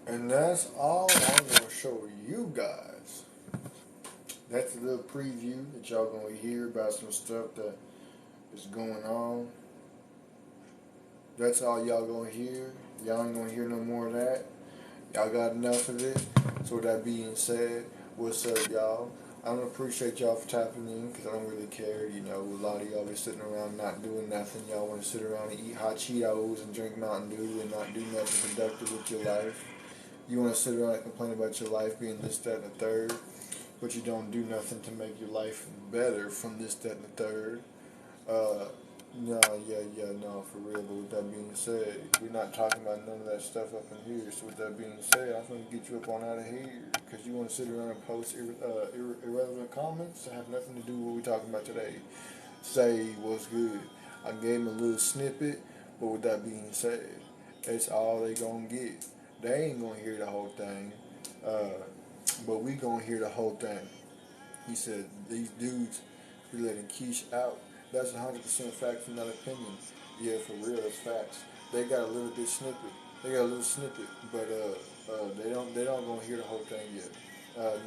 And that's all I'm going to show you guys. That's a little preview that y'all going to hear about some stuff that is going on. That's all y'all going to hear. Y'all ain't going to hear no more of that. Y'all got enough of it. So with that being said, what's up, y'all? I don't appreciate y'all for tapping in because I don't really care. You know, a lot of y'all be sitting around not doing nothing. Y'all want to sit around and eat hot Cheetos and drink Mountain Dew and not do nothing productive with your life. You want to sit around and complain about your life being this, that, and the third, but you don't do nothing to make your life better from this, that, and the third. Uh, no, no, for real. But with that being said, we're not talking about none of that stuff up in here. So with that being said, I'm going to get you up on out of here because you want to sit around and post irrelevant comments that have nothing to do with what we're talking about today. Say what's good. I gave them a little snippet, but with that being said, that's all they gonna get. They ain't gonna hear the whole thing, but we gonna hear the whole thing. He said these dudes be letting Keish out. That's 100% fact, not opinion. Yeah, for real, that's facts. They got a little bit snippet. They got a little snippet, but they don't gonna hear the whole thing yet.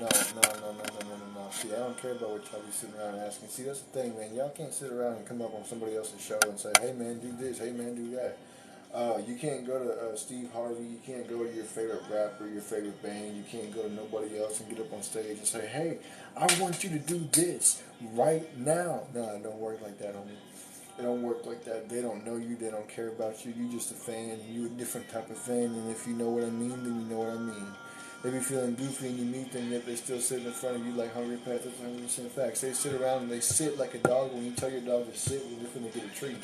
No. See, I don't care about what y'all be sitting around asking. See, that's the thing, man. Y'all can't sit around and come up on somebody else's show and say, "Hey, man, do this. Hey, man, do that." You can't go to Steve Harvey. You can't go to your favorite rapper, your favorite band. You can't go to nobody else and get up on stage and say, "Hey, I want you to do this right now." No, it don't work like that, homie. It don't work like that. They don't know you. They don't care about you. You just a fan. You a different type of fan. And if you know what I mean, then you know what I mean. They be feeling goofy and you meet them, yet they still sitting in front of you like hungry pets. That's 100% facts. They sit around and they sit like a dog. When you tell your dog to sit, when they're finna get a treat.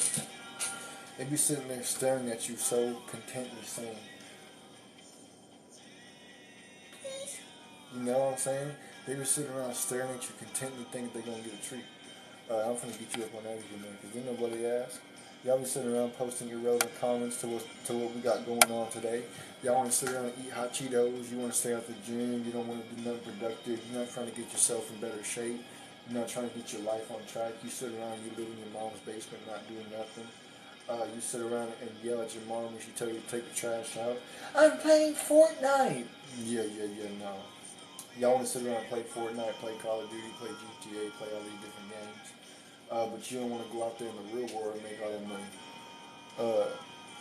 They be sitting there staring at you so contently saying, you know what I'm saying? They be sitting around staring at you contently thinking they're going to get a treat. I'm finna get you up on that again, man, because then nobody asked. Y'all be sitting around posting irrelevant comments to what we got going on today. Y'all want to sit around and eat hot Cheetos. You want to stay at the gym. You don't want to do nothing productive. You're not trying to get yourself in better shape. You're not trying to get your life on track. You sit around and you live in your mom's basement not doing nothing. You sit around and yell at your mom when she tell you to take the trash out. I'm playing Fortnite. No. Y'all want to sit around and play Fortnite, play Call of Duty, play GTA, play all these different games. But you don't want to go out there in the real world and make all that money.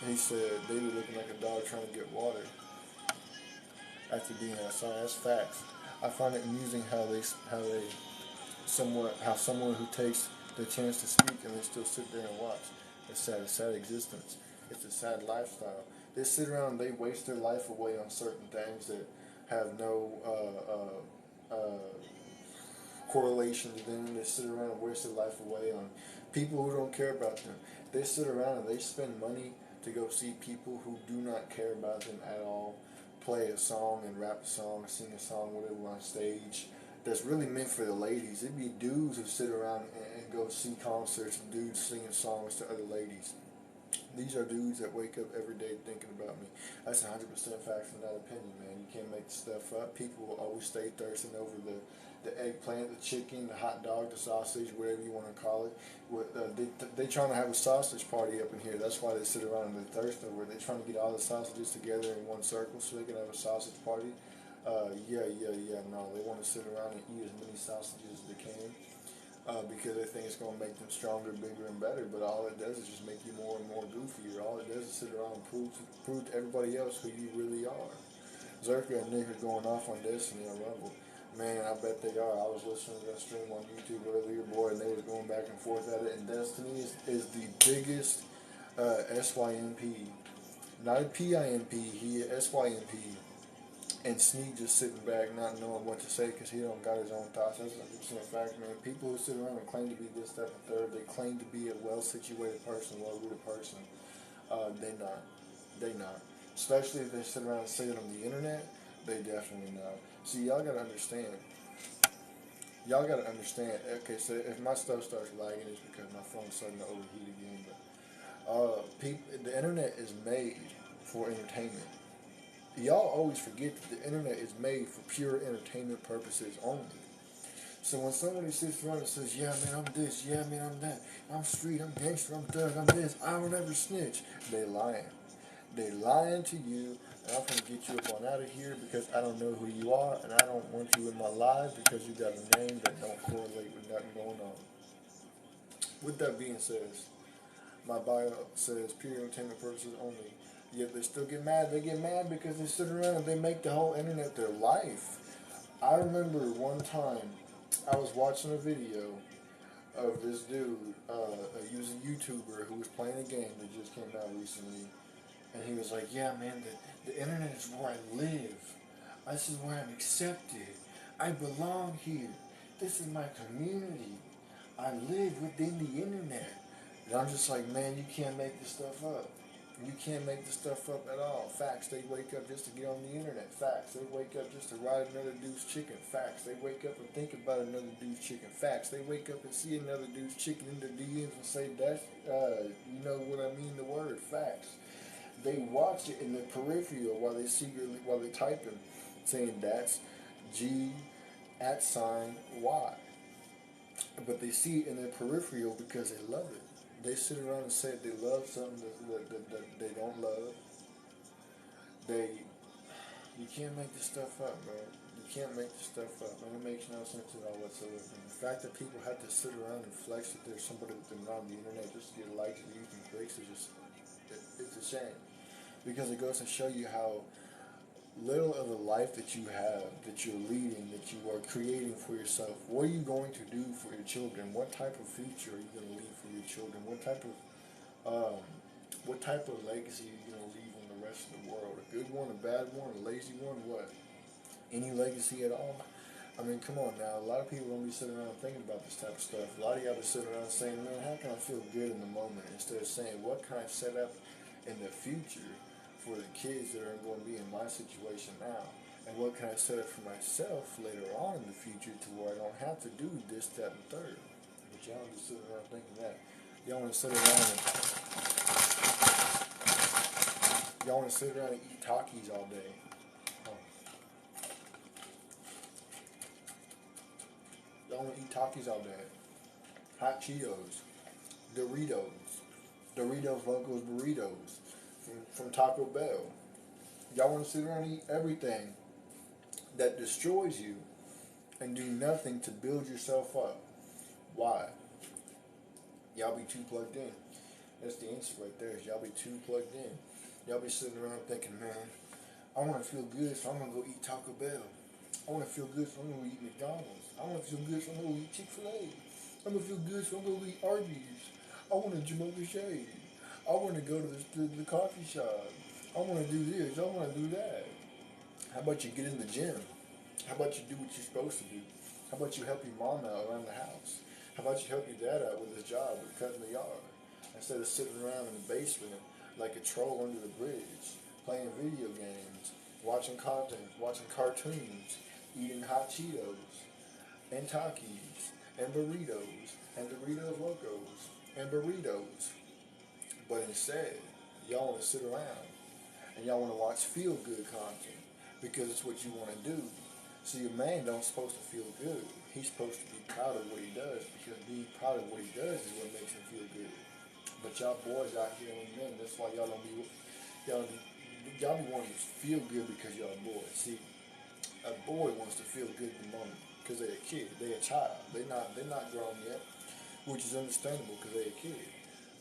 He said they be looking like a dog trying to get water after being outside. That's facts. I find it amusing how someone who takes the chance to speak and they still sit there and watch. It's sad, a sad existence. It's a sad lifestyle. They sit around and they waste their life away on certain things that have no correlation to them. They sit around and waste their life away on people who don't care about them. They sit around and they spend money to go see people who do not care about them at all, play a song and rap a song, sing a song, whatever on stage. That's really meant for the ladies. It'd be dudes who sit around and go see concerts and dudes singing songs to other ladies. These are dudes that wake up every day thinking about me. That's 100% fact and not opinion, man. You can't make stuff up. People will always stay thirsting over the eggplant, the chicken, the hot dog, the sausage, whatever you want to call it. They trying to have a sausage party up in here. That's why they sit around and they thirst over it. They're trying to get all the sausages together in one circle so they can have a sausage party. No, they want to sit around and eat as many sausages as they can. Because they think it's going to make them stronger, bigger, and better. But all it does is just make you more and more goofier. All it does is sit around and prove to everybody else who you really are. Zerka and Nick are going off on Destiny on Rumble. Man, I bet they are. I was listening to that stream on YouTube earlier, boy, and they was going back and forth at it. And Destiny is the biggest SYMP. Not a PIMP, he SYMP. And Sneak just sitting back, not knowing what to say because he don't got his own thoughts. That's 100% fact, man. People who sit around and claim to be this, that, and third, they claim to be a well-situated person, well-rooted person. They not. They not. Especially if they sit around and say it on the internet, they definitely not. See, y'all gotta understand. Y'all gotta understand. Okay, so if my stuff starts lagging, it's because my phone's starting to overheat again. But the internet is made for entertainment. Y'all always forget that the internet is made for pure entertainment purposes only. So when somebody sits around and says, "Yeah, man, I'm this. Yeah, man, I'm that. I'm street. I'm gangster. I'm thug. I'm this. I don't ever snitch," they lying. They lying to you and I'm going to get you up on out of here because I don't know who you are, and I don't want you in my life because you got a name that don't correlate with nothing going on. With that being said, my bio says pure entertainment purposes only. Yet they still get mad. They get mad because they sit around and they make the whole internet their life. I remember one time I was watching a video of this dude. He was a YouTuber who was playing a game that just came out recently, and he was like, "Yeah, man, the internet is where I live. This is where I'm accepted. I belong here. This is my community. I live within the internet." And I'm just like, man, you can't make this stuff up. You can't make this stuff up at all. Facts, they wake up just to get on the internet. Facts, they wake up just to ride another dude's chicken. Facts, they wake up and think about another dude's chicken. Facts, they wake up and see another dude's chicken in their DMs and say, that's, you know what I mean, the word. Facts. They watch it in the peripheral while they typing, saying that's G at sign Y. But they see it in their peripheral because they love it. They sit around and say they love something that they don't love. You can't make this stuff up, man. You can't make this stuff up, and it makes no sense at all whatsoever. And the fact that people have to sit around and flex that there's somebody that they're not on the internet just to get likes, views, and clicks is just, it's a shame. Because it goes to show you how little of the life that you have, that you're leading, that you are creating for yourself. What are you going to do for your children? What type of future are you going to leave for your children? What type of legacy are you going to leave on the rest of the world? A good one, a bad one, a lazy one, what? Any legacy at all? I mean, come on now. A lot of people don't be sitting around thinking about this type of stuff. A lot of y'all be sitting around saying, man, how can I feel good in the moment? Instead of saying, what can I set up in the future for the kids that are going to be in my situation now? And what can I set up for myself later on in the future to where I don't have to do this, that, and third? But y'all be sitting around thinking that. Y'all want to sit around and eat Takis all day. Y'all want to eat Takis all day. Hot Cheetos, Doritos Locos Burritos from Taco Bell. Y'all want to sit around and eat everything that destroys you and do nothing to build yourself up. Why? Y'all be too plugged in. That's the answer right there. Is y'all be too plugged in. Y'all be sitting around thinking, man, I want to feel good, so I'm going to go eat Taco Bell. I want to feel good, so I'm going to eat McDonald's. I want to feel good, so I'm going to eat Chick-fil-A. I'm going to feel good, so I'm going to eat Arby's. I want to Jamaica Shade. I want to go to the coffee shop. I want to do this. I want to do that. How about you get in the gym? How about you do what you're supposed to do? How about you help your mom out around the house? How about you help your dad out with his job with cutting the yard? Instead of sitting around in the basement like a troll under the bridge, playing video games, watching content, watching cartoons, eating hot Cheetos, and Takis, and burritos, and Doritos Locos, and burritos. But instead, y'all want to sit around and y'all want to watch feel-good content because it's what you want to do. See, a man don't supposed to feel good. He's supposed to be proud of what he does because being proud of what he does is what makes him feel good. But y'all boys out here on men, that's why y'all be wanting to feel good because y'all boys. See, a boy wants to feel good in the moment because they're a kid, they're a child. They're not grown yet, which is understandable because they're a kid.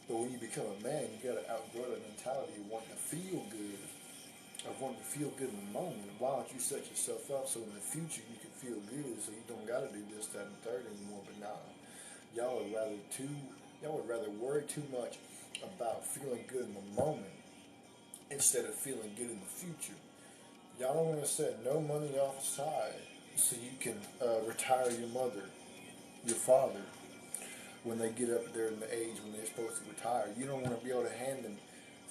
But when you become a man, you gotta outgrow that mentality of wanting to feel good, of wanting to feel good in the moment. Why don't you set yourself up so in the future you can feel good, so you don't gotta do this, that, and third anymore? But nah, y'all would rather worry too much about feeling good in the moment instead of feeling good in the future. Y'all don't want to set no money off the side so you can retire your mother, your father, when they get up there in the age when they're supposed to retire. You don't want to be able to hand them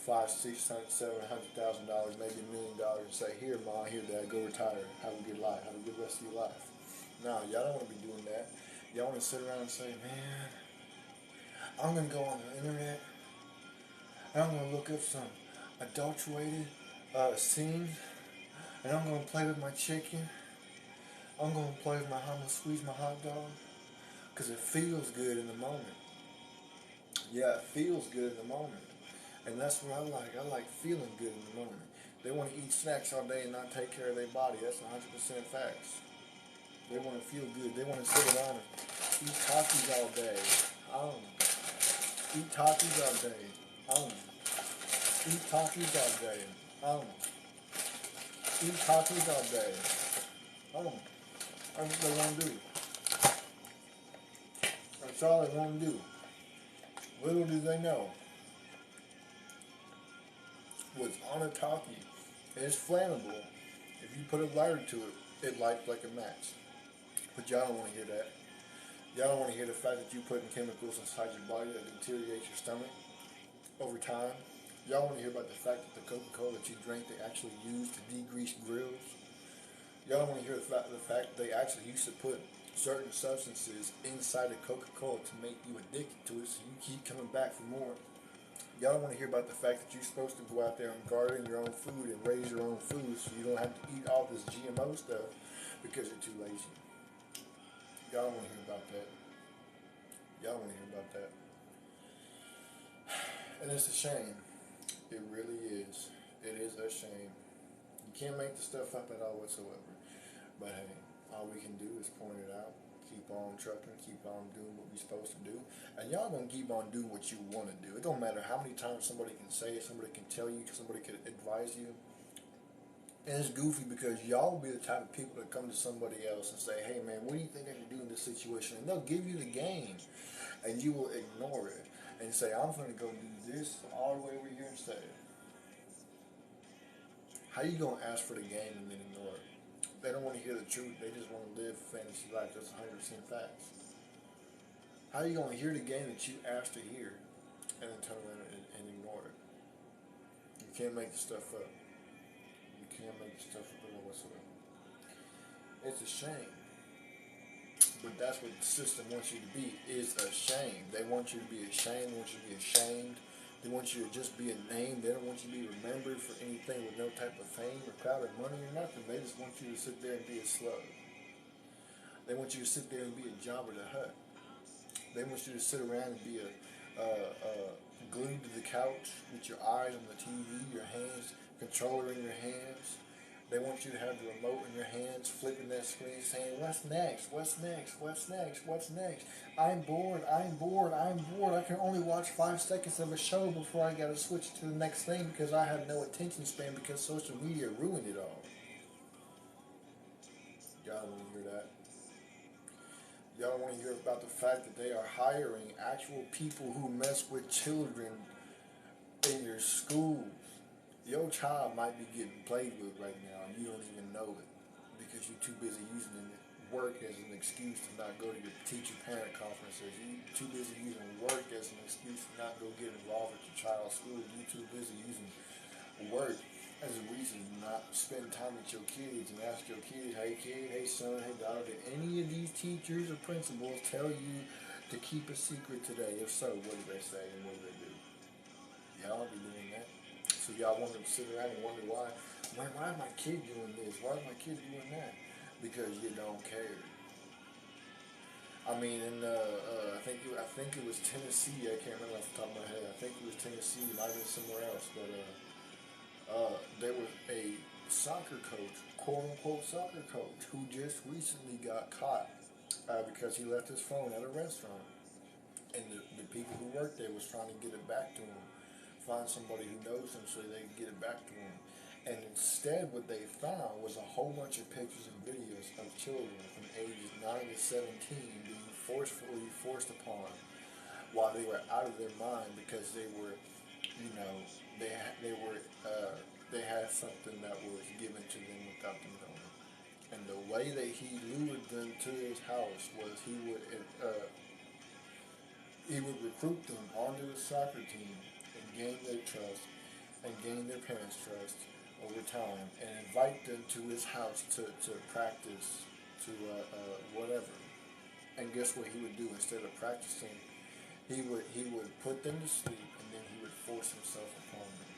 $500,000, $600,000, $700,000, maybe $1 million and say, here, mom, here, dad, go retire. Have a good life. Have a good rest of your life. No, y'all don't want to be doing that. Y'all want to sit around and say, man, I'm going to go on the internet and I'm going to look up some adulterated scenes and I'm going to play with my chicken. I'm going to play with I'm going to squeeze my hot dog because it feels good in the moment. Yeah, it feels good in the moment. And that's what I like. I like feeling good in the moment. They want to eat snacks all day and not take care of their body. That's 100% facts. They want to feel good. They want to sit around and eat Takis all day. Eat Takis all day. Eat Takis all day. Eat Takis all day. That's what they want to do. That's all they want to do. Little do they know, what's on a Taki is flammable. If you put a lighter to it, it lights like a match. But y'all don't want to hear that. Y'all don't want to hear the fact that you're putting chemicals inside your body that deteriorate your stomach over time. Y'all want to hear about the fact that the Coca-Cola that you drink they actually use to degrease grills. Y'all don't want to hear the fact they actually used to put certain substances inside of Coca-Cola to make you addicted to it so you keep coming back for more. Y'all don't want to hear about the fact that you're supposed to go out there and garden your own food and raise your own food so you don't have to eat all this GMO stuff because you're too lazy. Y'all don't want to hear about that. Y'all don't want to hear about that. And it's a shame. It really is. It is a shame. You can't make the stuff up at all whatsoever. But hey, all we can do is point it out, keep on trucking, keep on doing what we're supposed to do. And y'all gonna keep on doing what you want to do. It don't matter how many times somebody can say it, somebody can tell you, somebody can advise you. And it's goofy because y'all will be the type of people that come to somebody else and say, hey man, what do you think I should do in this situation? And they'll give you the game. And you will ignore it. And say, I'm gonna go do this all the way over here instead. How you gonna ask for the game and then ignore it? They don't want to hear the truth. They just want to live fantasy life. That's 100% facts. How are you going to hear the game that you asked to hear and then turn around and ignore it? You can't make the stuff up. You can't make the stuff up at all whatsoever. It's a shame. But that's what the system wants you to be, is ashamed. They want you to be ashamed. They want you to be ashamed. They want you to just be a name. They don't want you to be remembered for anything with no type of fame or crowd or money or nothing. They just want you to sit there and be a slug. They want you to sit there and be a Jabba the Hutt. They want you to sit around and be glued to the couch with your eyes on the TV, your hands, controller in your hands. They want you to have the remote in your hands, flipping that screen, saying, what's next? What's next? What's next? What's next? I'm bored. I'm bored. I'm bored. I can only watch 5 seconds of a show before I got to switch to the next thing because I have no attention span because social media ruined it all. Y'all want to hear that? Y'all want to hear about the fact that they are hiring actual people who mess with children in your schools. Your child might be getting played with right now and you don't even know it because you're too busy using work as an excuse to not go to your teacher-parent conferences. You're too busy using work as an excuse to not go get involved with your child's school. You're too busy using work as a reason to not spend time with your kids and ask your kids, hey kid, hey son, hey daughter, did any of these teachers or principals tell you to keep a secret today? If so, what did they say and what did they do? Y'all be doing that. So y'all want to sit around and wonder why is my kid doing this? Why is my kid doing that? Because you don't care. I mean, I think it was Tennessee. I can't remember off the top of my head. I think it was Tennessee. It might have been somewhere else. But there was a soccer coach, quote unquote soccer coach, who just recently got caught because he left his phone at a restaurant, and the people who worked there was trying to get it back to him. Find somebody who knows him so they can get it back to him. And instead what they found was a whole bunch of pictures and videos of children from ages 9 to 17 being forcefully forced upon while they were out of their mind because they were, they had something that was given to them without them knowing. And the way that he lured them to his house was he would recruit them onto his soccer team and gain their trust and gain their parents' trust over time and invite them to his house to practice, to whatever. And guess what he would do? Instead of practicing, he would put them to sleep and then he would force himself upon them.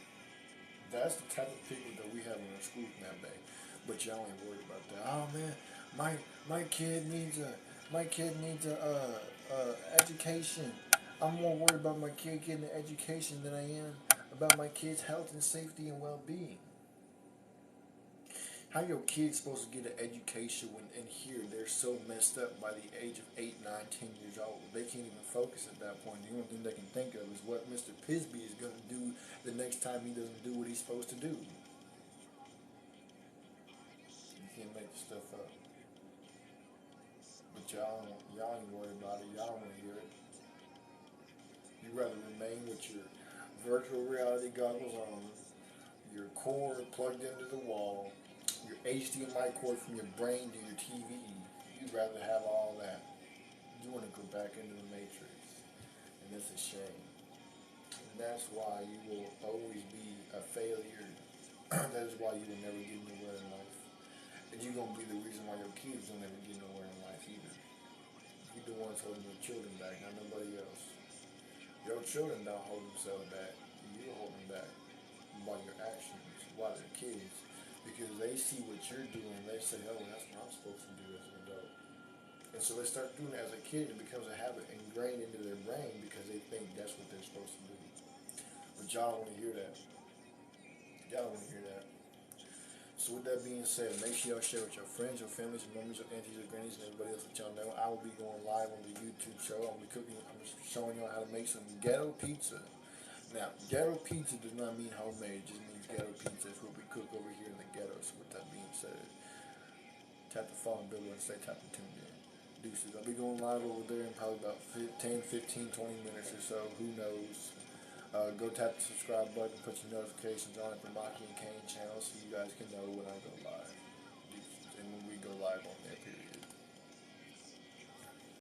That's the type of people that we have in our schools nowadays. But y'all ain't worried about that. Oh man, my kid needs a education. I'm more worried about my kid getting an education than I am about my kid's health and safety and well-being. How your kids supposed to get an education when in here they're so messed up by the age of 8, 9, 10 years old? They can't even focus at that point. The only thing they can think of is what Mr. Pisby is going to do the next time he doesn't do what he's supposed to do. You can't make this stuff up. But y'all ain't worried about it. Y'all don't want to hear it. You'd rather remain with your virtual reality goggles on, your cord plugged into the wall, your HDMI cord from your brain to your TV. You'd rather have all that. You want to go back into the matrix, and it's a shame. And that's why you will always be a failure. That is why you will never get nowhere in life. And you're going to be the reason why your kids will never get nowhere in life either. You're the ones holding your children back, not nobody else. Your children don't hold themselves back. You hold them back by your actions, by their kids. Because they see what you're doing, they say, oh, that's what I'm supposed to do as an adult. And so they start doing it as a kid, and it becomes a habit ingrained into their brain because they think that's what they're supposed to do. But y'all don't want to hear that. Y'all don't want to hear that. So with that being said, make sure y'all share with your friends, your families, your members, your aunties, your grannies, and everybody else that y'all know. I will be going live on the YouTube show. I'm showing y'all how to make some ghetto pizza. Now, ghetto pizza does not mean homemade, it just means ghetto pizza. It's what we cook over here in the ghetto. So with that being said, tap the follow bell and stay tapped and tuned in. Deuces. I'll be going live over there in probably about 10, 15, 20 minutes or so. Who knows? Go tap the subscribe button, put your notifications on it for Maki and Kane channel so you guys can know when I go live.